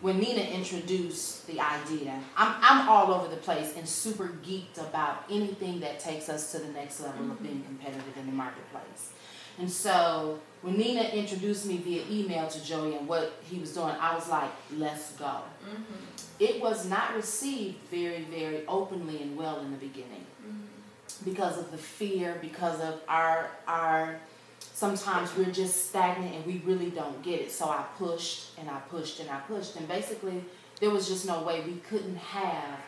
when Nina introduced the idea, I'm all over the place and super geeked about anything that takes us to the next level of being competitive in the marketplace. And so when Nina introduced me via email to Joey and what he was doing, I was like, let's go. It was not received very, very openly and well in the beginning because of the fear, because of our sometimes we're just stagnant and we really don't get it. So I pushed and I pushed and I pushed. And basically, there was just no way we couldn't have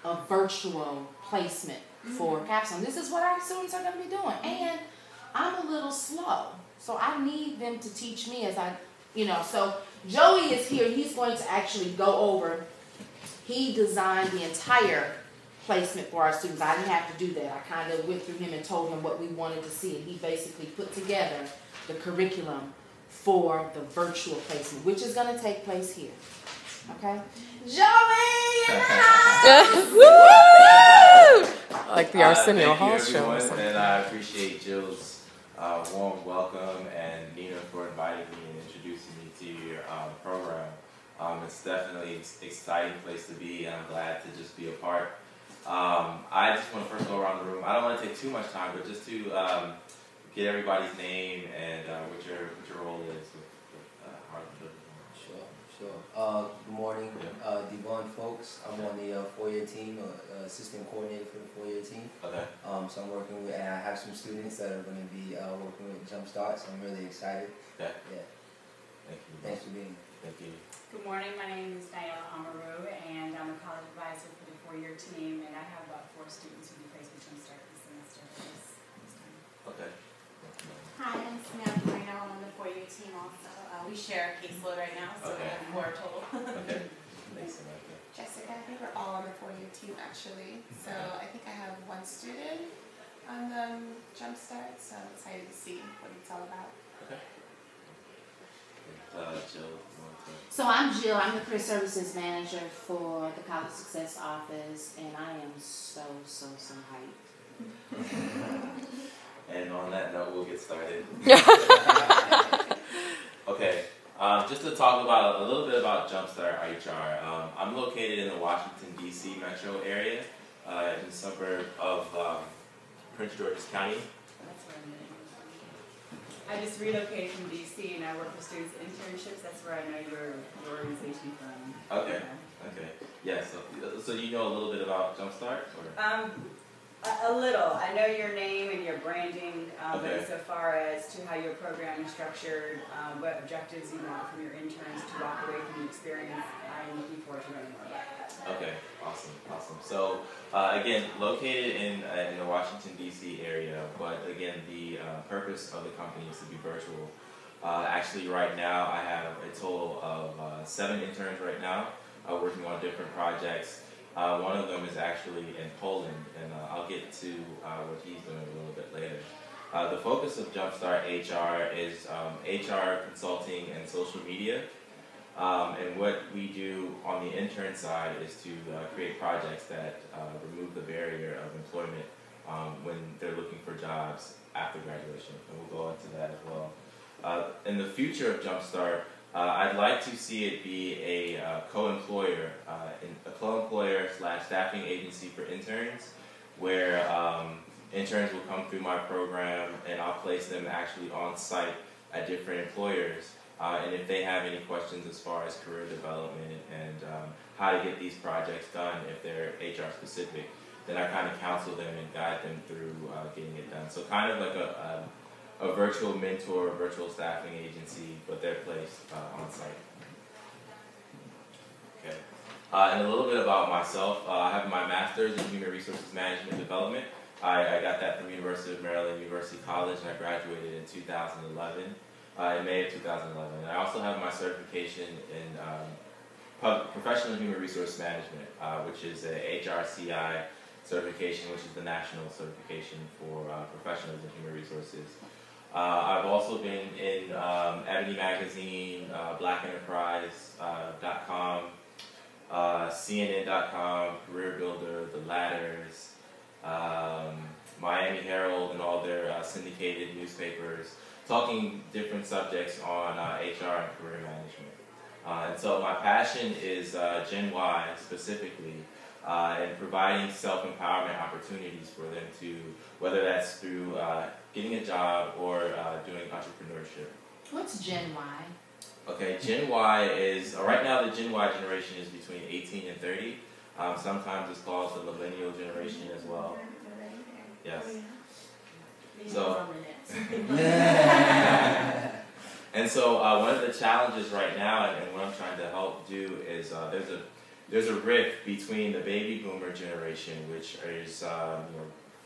a virtual placement for Capstone. This is what our students are going to be doing. And I'm a little slow. So I need them to teach me as I, so Joey is here. He's going to actually go over. He designed the entire placement for our students. I didn't have to do that. I kind of went through him and told him what we wanted to see, and he basically put together the curriculum for the virtual placement, which is going to take place here. Okay? Joey in the house! Woo! Like the Arsenio Hall show. And I appreciate Jill's warm welcome and Nina for inviting me and introducing me to your program. It's definitely an exciting place to be, and I'm glad to just be a part. I just want to first go around the room. I don't want to take too much time, but just to get everybody's name and what your role is with Harlem Children's. Sure. Good morning, Devon folks. I'm on the four-year team, assistant coordinator for the four-year team. Okay. So I'm working with, and I have some students that are going to be working with Jumpstart, so I'm really excited. Okay. Yeah. Thank you. Thanks for being here. Thank you. Good morning, my name is Diana Amaru, and I'm a college advisor for the four-year team, and I have about 4 students who will be placed with Jumpstart this semester. This time. Okay. Hi, I'm Samantha Moreno. I'm on the four-year team also. We share a caseload right now, so we have 4 total. Okay. Thanks, Samantha. Jessica, I think we're all on the four-year team actually. So I think I have 1 student on the Jumpstart, so I'm excited to see what it's all about. Okay. Jill, So I'm Jill. I'm the career services manager for the College Success Office, and I am so hyped. And on that note, we'll get started. Okay, just to talk about a little bit about Jumpstart HR. I'm located in the Washington, D.C. metro area, in the suburb of Prince George's County. That's where I'm living. I just relocated from DC and I work for students internships. That's where I know your organization from. Okay. Okay. Yeah. So you know a little bit about Jumpstart, or? A little. I know your name and your branding, Okay. but so far as to how your program is structured, what objectives you want from your interns to walk away from the experience, I'm looking forward to learning more about that. Okay, awesome. So again, located in the Washington D.C. area, but again, the purpose of the company is to be virtual. Actually, right now I have a total of 7 interns right now working on different projects. One of them is actually in Poland, and I'll get to what he's doing a little bit later. The focus of Jumpstart HR is HR consulting and social media. And what we do on the intern side is to create projects that remove the barrier of employment when they're looking for jobs after graduation. And we'll go into that as well. In the future of Jumpstart, I'd like to see it be a co-employer / staffing agency for interns, where interns will come through my program and I'll place them actually on site at different employers. And if they have any questions as far as career development and how to get these projects done, if they're HR specific, then I kind of counsel them and guide them through getting it done. So kind of like a virtual mentor, virtual staffing agency, but they're placed on site. Okay. And a little bit about myself. I have my master's in human resources management development. I got that from University of Maryland, University College, and I graduated in 2011. In May of 2011. And I also have my certification in professional human resource management, which is a HRCI certification, which is the national certification for professionals in human resources. I've also been in Ebony Magazine, BlackEnterprise.com, CNN.com, Career Builder, The Ladders, Miami Herald, and all their syndicated newspapers, talking different subjects on HR and career management. And so my passion is Gen Y specifically, and providing self-empowerment opportunities for them to, whether that's through getting a job or doing entrepreneurship. What's Gen Y? Okay, Gen Y is, right now the Gen Y generation is between 18 and 30. Sometimes it's called the millennial generation as well. Yes. So, and so one of the challenges right now, and what I'm trying to help do is there's a rift between the baby boomer generation, which is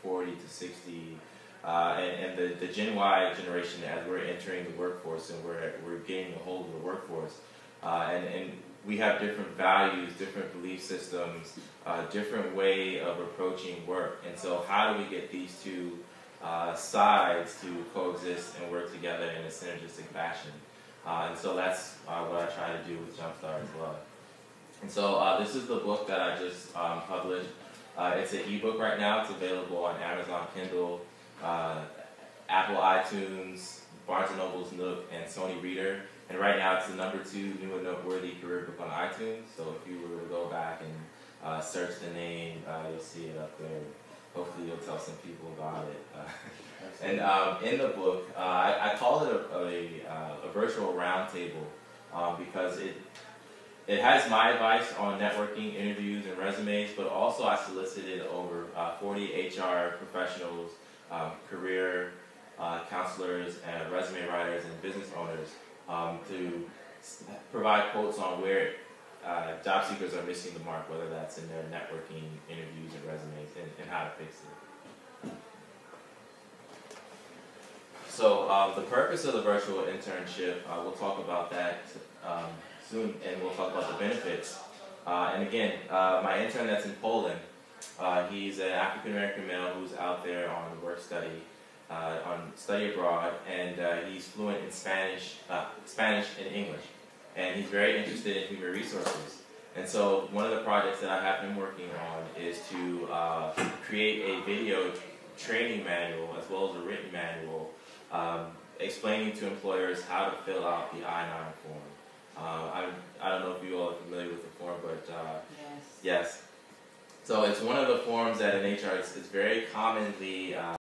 40 to 60, and the Gen Y generation as we're entering the workforce and we're gaining a hold of the workforce, and we have different values, different belief systems, different way of approaching work, and so how do we get these two sides to coexist and work together in a synergistic fashion? And so that's what I try to do with Jumpstart as well. And so this is the book that I just published. It's an ebook right now. It's available on Amazon Kindle, Apple iTunes, Barnes & Noble's Nook, and Sony Reader. And right now it's the #2 new and noteworthy career book on iTunes. So if you were to go back and search the name, you'll see it up there. Hopefully you'll tell some people about it. And in the book, I call it a virtual roundtable because it has my advice on networking, interviews, and resumes, but also I solicited over 40 HR professionals, career counselors, and resume writers, and business owners to provide quotes on where job seekers are missing the mark, whether that's in their networking, interviews, and resumes, and how to fix it. So the purpose of the virtual internship, we'll talk about that soon, and we'll talk about the benefits. And again, my intern that's in Poland, he's an African-American male who's out there on work study, on study abroad, and he's fluent in Spanish and English. And he's very interested in human resources. And so one of the projects that I have him working on is to create a video training manual as well as a written manual explaining to employers how to fill out the I-9 form. I don't know if you all are familiar with the form, but yes. So it's one of the forms that in HR is very commonly